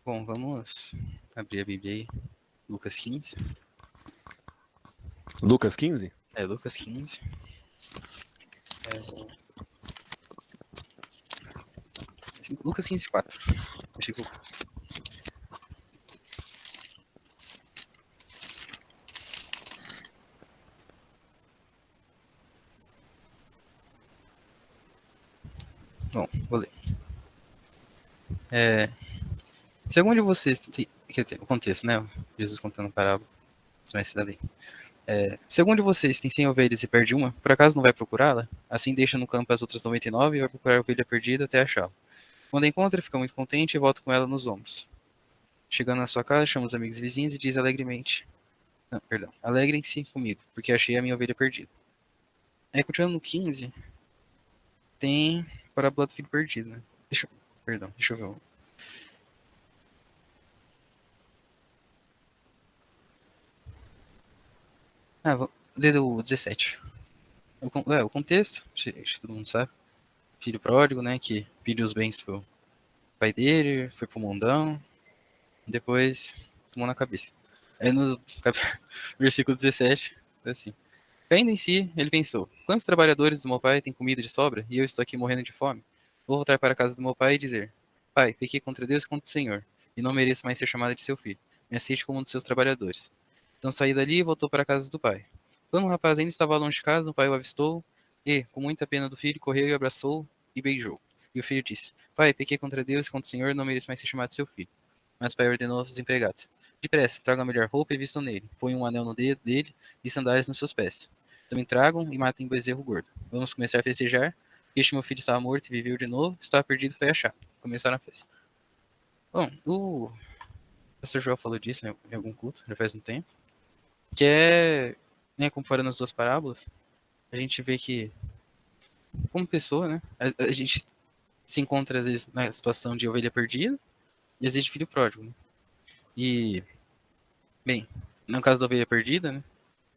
Bom, vamos abrir a Bíblia aí. Lucas 15. Lucas 15? Lucas 15. Lucas 15, 4. Versículo 4. Bom, vou ler. Se algum de vocês tem, quer dizer, o contexto, né? Jesus contando parábola, você vai se dar bem. Se algum de vocês tem 100 ovelhas e perde uma, por acaso não vai procurá-la? Assim deixa no campo as outras 99 e vai procurar a ovelha perdida até achá-la. Quando encontra, fica muito contente e volta com ela nos ombros. Chegando na sua casa, chama os amigos e vizinhos e diz alegremente: não, perdão, alegrem-se comigo, porque achei a minha ovelha perdida. Aí, continuando no 15, tem a parábola do filho perdido, né? Deixa eu ver. Vou ler o 17. O contexto, acho que todo mundo sabe. Filho pródigo, né? Que pediu os bens pro pai dele, foi pro mundão, depois tomou na cabeça. Aí no versículo 17, é assim. Caindo em si, ele pensou: quantos trabalhadores do meu pai têm comida de sobra e eu estou aqui morrendo de fome? Vou voltar para a casa do meu pai e dizer: pai, pequei contra Deus e contra o Senhor, e não mereço mais ser chamado de seu filho. Me aceite como um dos seus trabalhadores. Então saí dali e voltou para a casa do pai. Quando o rapaz ainda estava longe de casa, o pai o avistou e, com muita pena do filho, correu e abraçou e beijou. E o filho disse: pai, pequei contra Deus e contra o Senhor, não mereço mais ser chamado de seu filho. Mas o pai ordenou aos empregados: depressa, tragam a melhor roupa e vistam nele. Ponham um anel no dedo dele e sandálias nos seus pés. Também tragam e matem o bezerro gordo. Vamos começar a festejar. Este meu filho estava morto e viveu de novo, estava perdido e foi achado. Começaram a festa. Bom, o pastor João falou disso, né, em algum culto, já faz um tempo, que né, comparando as duas parábolas, a gente vê que, como pessoa, né, a gente se encontra às vezes na situação de ovelha perdida e às vezes de filho pródigo, né? E, bem, no caso da ovelha perdida, né,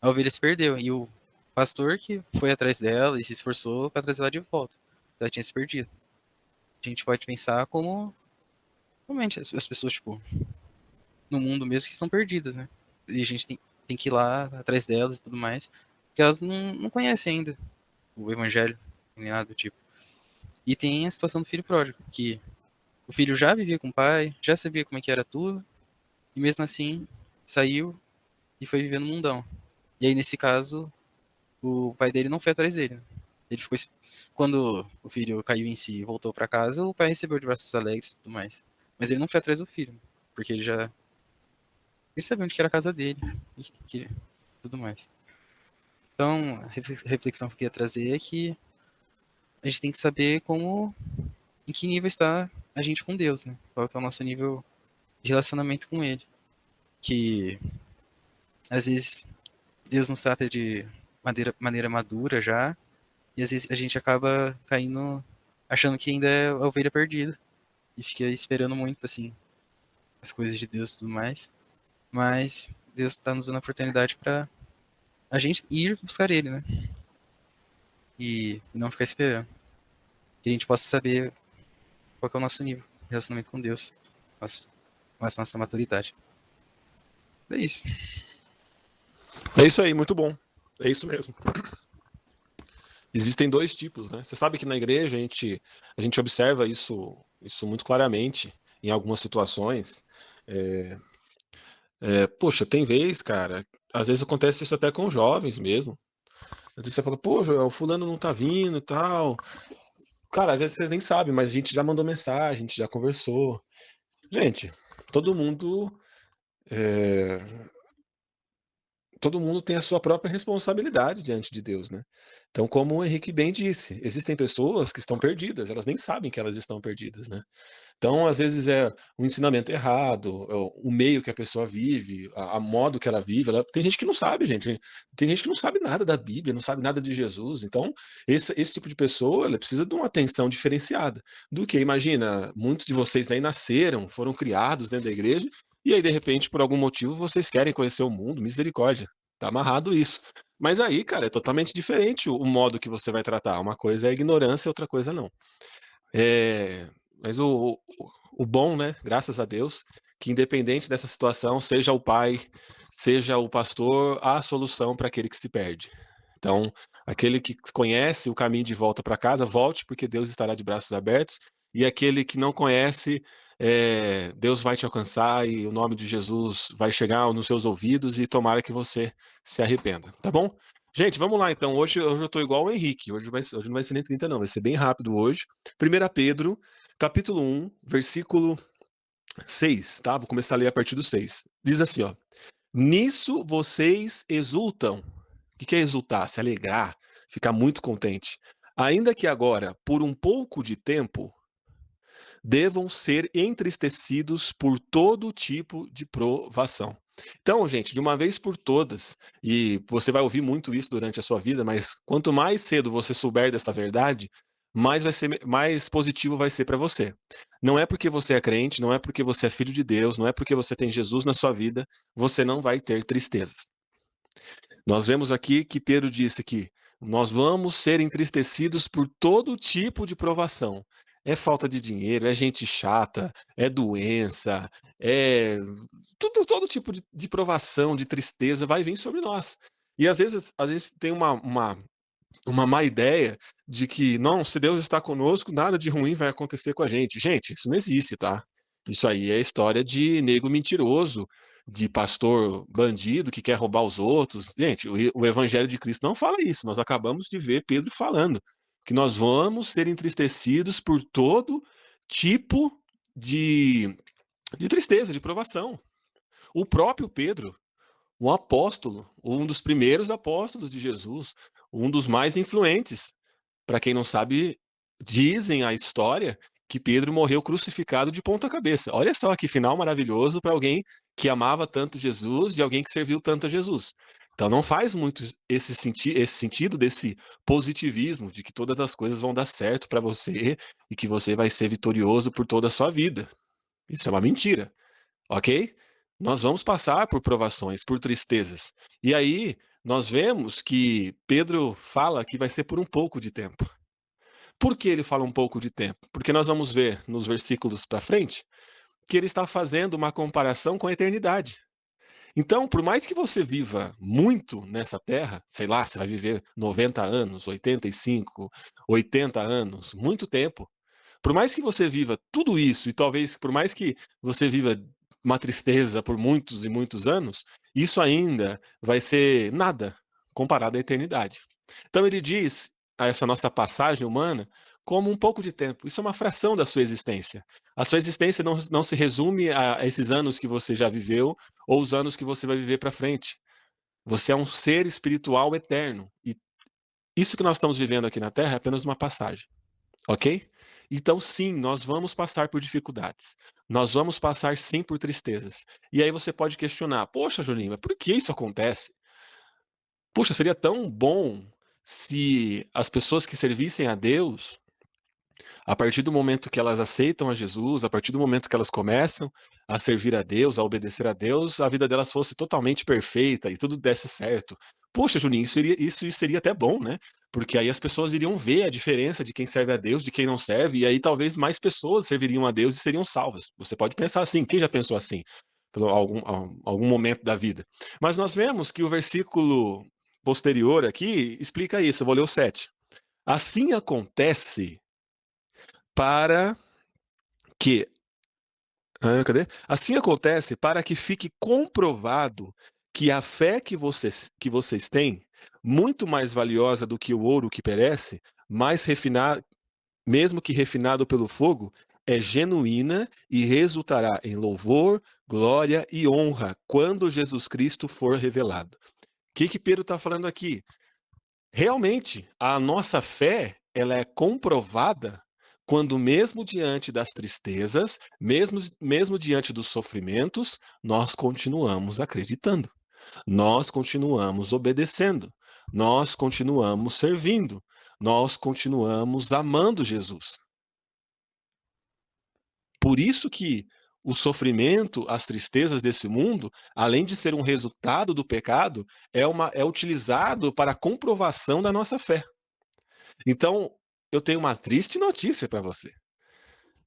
a ovelha se perdeu e o pastor que foi atrás dela e se esforçou para trazer ela de volta. Ela tinha se perdido. A gente pode pensar como realmente as pessoas, tipo, no mundo mesmo que estão perdidas, né? E a gente tem que ir lá atrás delas e tudo mais, porque elas não conhecem ainda o evangelho, nem nada do tipo. E tem a situação do filho pródigo, que o filho já vivia com o pai, já sabia como é que era tudo, e mesmo assim saiu e foi viver no mundão. E aí, nesse caso, o pai dele não foi atrás dele, né? Ele ficou. Quando o filho caiu em si e voltou para casa, o pai recebeu de braços alegres e tudo mais. Mas ele não foi atrás do filho, porque ele sabia onde que era a casa dele e tudo mais. Então, a reflexão que eu queria trazer é que a gente tem que saber em que nível está a gente com Deus, né? Qual que é o nosso nível de relacionamento com Ele. Que, às vezes, Deus nos trata de maneira madura já, e às vezes a gente acaba caindo achando que ainda é a ovelha perdida e fica esperando muito, assim, as coisas de Deus e tudo mais. Mas Deus está nos dando a oportunidade para a gente ir buscar Ele, né? E não ficar esperando. Que a gente possa saber qual que é o nosso nível de relacionamento com Deus, nossa maturidade. É isso. É isso aí, muito bom. É isso mesmo. Existem dois tipos, né? Você sabe que na igreja a gente observa isso muito claramente em algumas situações. Poxa, tem vez, cara, às vezes acontece isso até com jovens mesmo. Às vezes você fala, pô, Joel, o fulano não tá vindo e tal. Cara, às vezes vocês nem sabem, mas a gente já mandou mensagem, a gente já conversou. Gente, todo mundo é, todo mundo tem a sua própria responsabilidade diante de Deus, né? Então, como o Henrique bem disse, existem pessoas que estão perdidas, elas nem sabem que elas estão perdidas, né? Então, às vezes é um ensinamento errado, o meio que a pessoa vive, a modo que ela vive. Tem gente que não sabe, gente. Tem gente que não sabe nada da Bíblia, não sabe nada de Jesus. Então, esse tipo de pessoa, ela precisa de uma atenção diferenciada. Do que, imagina, muitos de vocês aí nasceram, foram criados dentro da igreja, e aí, de repente, por algum motivo, vocês querem conhecer o mundo, misericórdia. Tá amarrado isso. Mas aí, cara, é totalmente diferente o modo que você vai tratar. Uma coisa é ignorância, outra coisa não. É, mas o bom, né, graças a Deus, que independente dessa situação, seja o pai, seja o pastor, há solução para aquele que se perde. Então, aquele que conhece o caminho de volta para casa, volte, porque Deus estará de braços abertos. E aquele que não conhece, Deus vai te alcançar e o nome de Jesus vai chegar nos seus ouvidos e tomara que você se arrependa, tá bom? Gente, vamos lá então. Hoje eu tô igual o Henrique. Hoje não vai ser nem 30 não, vai ser bem rápido hoje. 1 Pedro, capítulo 1, versículo 6, tá? Vou começar a ler a partir do 6. Diz assim, ó: Nisso vocês exultam. O que é exultar? Se alegrar, ficar muito contente. Ainda que agora, por um pouco de tempo, devam ser entristecidos por todo tipo de provação. Então, gente, de uma vez por todas, e você vai ouvir muito isso durante a sua vida, mas quanto mais cedo você souber dessa verdade, mais positivo vai ser para você. Não é porque você é crente, não é porque você é filho de Deus, não é porque você tem Jesus na sua vida, você não vai ter tristezas. Nós vemos aqui que Pedro disse que nós vamos ser entristecidos por todo tipo de provação. É falta de dinheiro, é gente chata, é doença, é todo tipo de provação, de tristeza vai vir sobre nós. E às vezes tem uma má ideia de que, não, se Deus está conosco, nada de ruim vai acontecer com a gente. Gente, isso não existe, tá? Isso aí é história de nego mentiroso, de pastor bandido que quer roubar os outros. Gente, o Evangelho de Cristo não fala isso. Nós acabamos de ver Pedro falando que nós vamos ser entristecidos por todo tipo de, de tristeza, de provação. O próprio Pedro, um apóstolo, um dos primeiros apóstolos de Jesus, um dos mais influentes. Para quem não sabe, dizem a história que Pedro morreu crucificado de ponta cabeça. Olha só que final maravilhoso para alguém que amava tanto Jesus e alguém que serviu tanto a Jesus. Então não faz muito esse sentido desse positivismo de que todas as coisas vão dar certo para você e que você vai ser vitorioso por toda a sua vida. Isso é uma mentira, ok? Nós vamos passar por provações, por tristezas. E aí nós vemos que Pedro fala que vai ser por um pouco de tempo. Por que ele fala um pouco de tempo? Porque nós vamos ver nos versículos para frente que ele está fazendo uma comparação com a eternidade. Então, por mais que você viva muito nessa terra, sei lá, você vai viver 90 anos, 85, 80 anos, muito tempo. Por mais que você viva tudo isso, e talvez por mais que você viva uma tristeza por muitos e muitos anos, isso ainda vai ser nada comparado à eternidade. Então ele diz a essa nossa passagem humana como um pouco de tempo. Isso é uma fração da sua existência. A sua existência não se resume a esses anos que você já viveu ou os anos que você vai viver para frente. Você é um ser espiritual eterno. E isso que nós estamos vivendo aqui na Terra é apenas uma passagem. Ok? Então, sim, nós vamos passar por dificuldades. Nós vamos passar, sim, por tristezas. E aí você pode questionar: poxa, Julinho, mas por que isso acontece? Puxa, seria tão bom se as pessoas que servissem a Deus, a partir do momento que elas aceitam a Jesus, a partir do momento que elas começam a servir a Deus, a obedecer a Deus, a vida delas fosse totalmente perfeita e tudo desse certo. Poxa, Juninho, isso seria até bom, né? Porque aí as pessoas iriam ver a diferença de quem serve a Deus, de quem não serve, e aí talvez mais pessoas serviriam a Deus e seriam salvas. Você pode pensar assim, quem já pensou assim? Pelo algum momento da vida. Mas nós vemos que o versículo posterior aqui explica isso. Eu vou ler o 7. Assim acontece para que. Cadê? Assim acontece para que fique comprovado que a fé que vocês têm, muito mais valiosa do que o ouro que perece, mais refinado, mesmo que refinado pelo fogo, é genuína e resultará em louvor, glória e honra quando Jesus Cristo for revelado. O que Pedro está falando aqui? Realmente, a nossa fé, ela é comprovada quando mesmo diante das tristezas, mesmo diante dos sofrimentos, nós continuamos acreditando. Nós continuamos obedecendo. Nós continuamos servindo. Nós continuamos amando Jesus. Por isso que o sofrimento, as tristezas desse mundo, além de ser um resultado do pecado, é utilizado para a comprovação da nossa fé. Então, eu tenho uma triste notícia para você.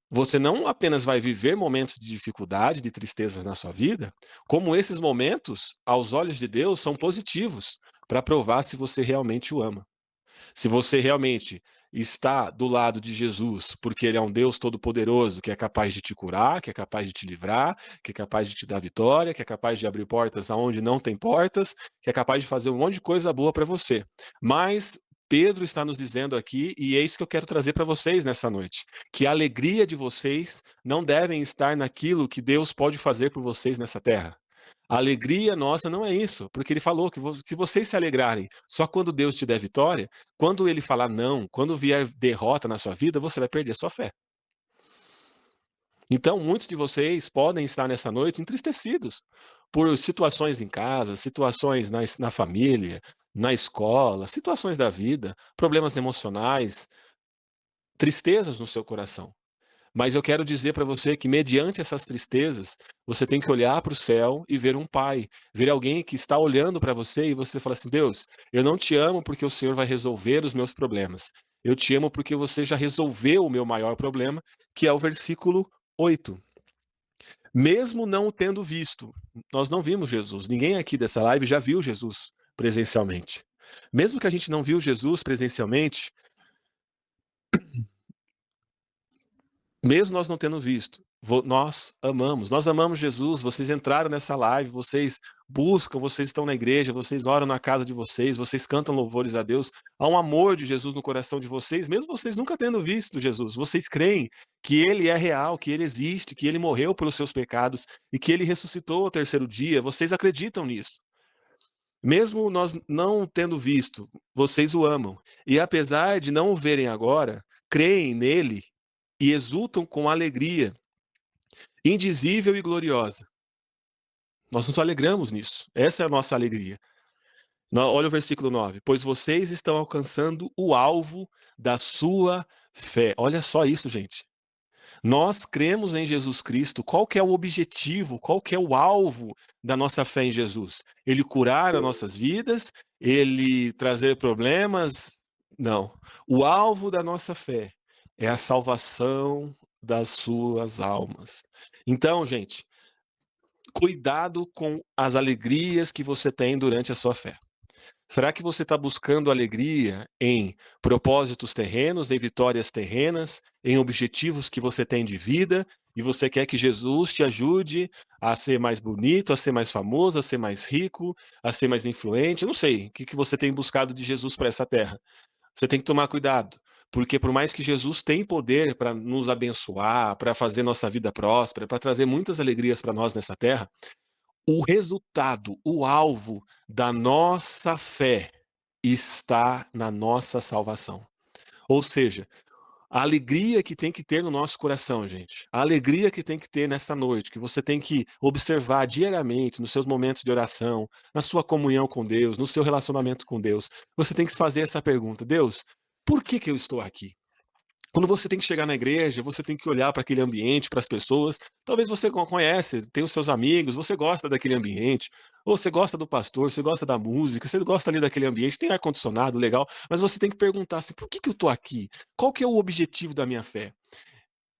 Você não apenas vai viver momentos de dificuldade, de tristezas na sua vida, como esses momentos, aos olhos de Deus, são positivos para provar se você realmente o ama. Se você realmente está do lado de Jesus, porque ele é um Deus todo-poderoso, que é capaz de te curar, que é capaz de te livrar, que é capaz de te dar vitória, que é capaz de abrir portas aonde não tem portas, que é capaz de fazer um monte de coisa boa para você. Mas Pedro está nos dizendo aqui, e é isso que eu quero trazer para vocês nessa noite, que a alegria de vocês não devem estar naquilo que Deus pode fazer por vocês nessa terra. A alegria nossa não é isso, porque ele falou que se vocês se alegrarem só quando Deus te der vitória, quando ele falar não, quando vier derrota na sua vida, você vai perder sua fé. Então, muitos de vocês podem estar nessa noite entristecidos por situações em casa, situações na família, na escola, situações da vida, problemas emocionais, tristezas no seu coração. Mas eu quero dizer para você que, mediante essas tristezas, você tem que olhar para o céu e ver um pai, ver alguém que está olhando para você e você fala assim: Deus, eu não te amo porque o Senhor vai resolver os meus problemas. Eu te amo porque você já resolveu o meu maior problema, que é o versículo 8. Mesmo não o tendo visto, nós não vimos Jesus. Ninguém aqui dessa live já viu Jesus presencialmente. Mesmo que a gente não viu Jesus presencialmente, mesmo nós não tendo visto, nós amamos Jesus, vocês entraram nessa live, vocês buscam, vocês estão na igreja, vocês oram na casa de vocês cantam louvores a Deus, há um amor de Jesus no coração de vocês, mesmo vocês nunca tendo visto Jesus, vocês creem que Ele é real, que Ele existe, que Ele morreu pelos seus pecados e que Ele ressuscitou ao terceiro dia, vocês acreditam nisso. Mesmo nós não tendo visto, vocês o amam. E apesar de não o verem agora, creem nele e exultam com alegria indizível e gloriosa. Nós nos alegramos nisso. Essa é a nossa alegria. Olha o versículo 9. Pois vocês estão alcançando o alvo da sua fé. Olha só isso, gente. Nós cremos em Jesus Cristo. Qual que é o objetivo? Qual que é o alvo da nossa fé em Jesus? Ele curar as nossas vidas? Ele trazer problemas? Não. O alvo da nossa fé é a salvação das suas almas. Então, gente, cuidado com as alegrias que você tem durante a sua fé. Será que você está buscando alegria em propósitos terrenos, em vitórias terrenas, em objetivos que você tem de vida, e você quer que Jesus te ajude a ser mais bonito, a ser mais famoso, a ser mais rico, a ser mais influente? Eu não sei o que você tem buscado de Jesus para essa terra. Você tem que tomar cuidado, porque por mais que Jesus tem poder para nos abençoar, para fazer nossa vida próspera, para trazer muitas alegrias para nós nessa terra, o resultado, o alvo da nossa fé está na nossa salvação. Ou seja, a alegria que tem que ter no nosso coração, gente, a alegria que tem que ter nessa noite, que você tem que observar diariamente nos seus momentos de oração, na sua comunhão com Deus, no seu relacionamento com Deus, você tem que fazer essa pergunta: Deus, por que que eu estou aqui? Quando você tem que chegar na igreja, você tem que olhar para aquele ambiente, para as pessoas. Talvez você conhece, tem os seus amigos, você gosta daquele ambiente, ou você gosta do pastor, você gosta da música, você gosta ali daquele ambiente, tem ar-condicionado, legal, mas você tem que perguntar assim: por que que eu estou aqui? Qual que é o objetivo da minha fé?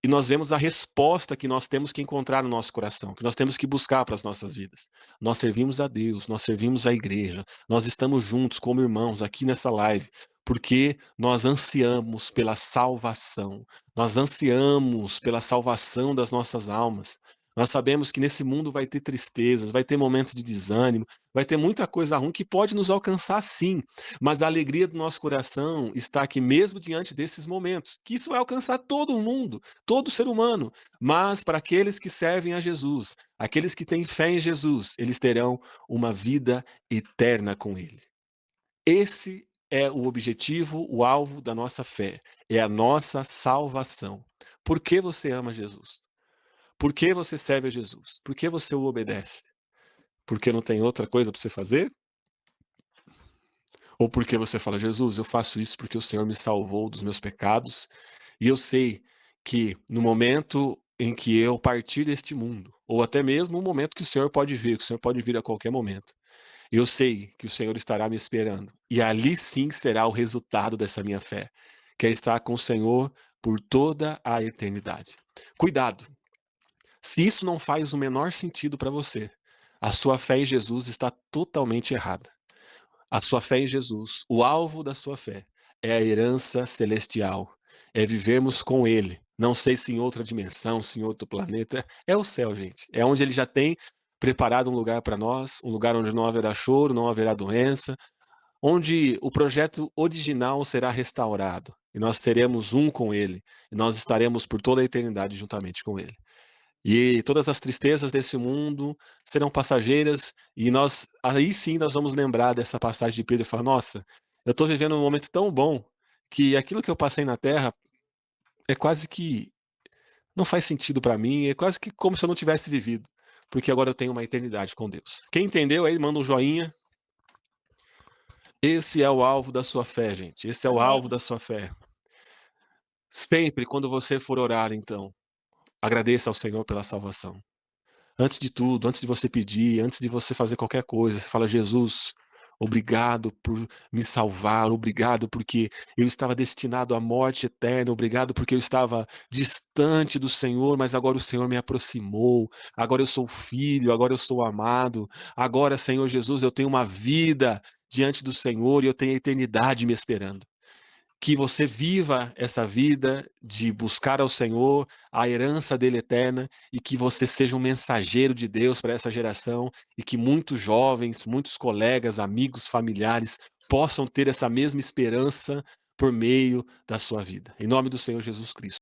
E nós vemos a resposta que nós temos que encontrar no nosso coração, que nós temos que buscar para as nossas vidas. Nós servimos a Deus, nós servimos a igreja, nós estamos juntos como irmãos aqui nessa live, porque nós ansiamos pela salvação, nós ansiamos pela salvação das nossas almas. Nós sabemos que nesse mundo vai ter tristezas, vai ter momentos de desânimo, vai ter muita coisa ruim que pode nos alcançar sim, mas a alegria do nosso coração está aqui mesmo diante desses momentos, que isso vai alcançar todo mundo, todo ser humano, mas para aqueles que servem a Jesus, aqueles que têm fé em Jesus, eles terão uma vida eterna com Ele. Esse é o objetivo, o alvo da nossa fé, é a nossa salvação. Por que você ama Jesus? Por que você serve a Jesus? Por que você o obedece? Porque não tem outra coisa para você fazer? Ou porque você fala: Jesus, eu faço isso porque o Senhor me salvou dos meus pecados, e eu sei que no momento em que eu partir deste mundo, ou até mesmo o momento que o Senhor pode vir, que o Senhor pode vir a qualquer momento, eu sei que o Senhor estará me esperando, e ali sim será o resultado dessa minha fé, que é estar com o Senhor por toda a eternidade. Cuidado! Se isso não faz o menor sentido para você, a sua fé em Jesus está totalmente errada. A sua fé em Jesus, o alvo da sua fé, é a herança celestial, é vivermos com Ele. Não sei se em outra dimensão, se em outro planeta, é o céu, gente. É onde Ele já tem preparado um lugar para nós, um lugar onde não haverá choro, não haverá doença, onde o projeto original será restaurado, e nós teremos um com Ele, e nós estaremos por toda a eternidade juntamente com Ele. E todas as tristezas desse mundo serão passageiras, e aí sim nós vamos lembrar dessa passagem de Pedro e falar: nossa, eu estou vivendo um momento tão bom que aquilo que eu passei na Terra é quase que não faz sentido para mim, é quase que como se eu não tivesse vivido, porque agora eu tenho uma eternidade com Deus. Quem entendeu aí, manda um joinha. Esse é o alvo da sua fé, gente. Esse é o alvo Amém. da sua fé. Sempre quando você for orar, então, agradeça ao Senhor pela salvação. Antes de tudo, antes de você pedir, antes de você fazer qualquer coisa, você fala: Jesus, obrigado por me salvar, obrigado porque eu estava destinado à morte eterna, obrigado porque eu estava distante do Senhor, mas agora o Senhor me aproximou, agora eu sou filho, agora eu sou amado, agora, Senhor Jesus, eu tenho uma vida diante do Senhor e eu tenho a eternidade me esperando. Que você viva essa vida de buscar ao Senhor, a herança dele eterna, e que você seja um mensageiro de Deus para essa geração, e que muitos jovens, muitos colegas, amigos, familiares possam ter essa mesma esperança por meio da sua vida. Em nome do Senhor Jesus Cristo.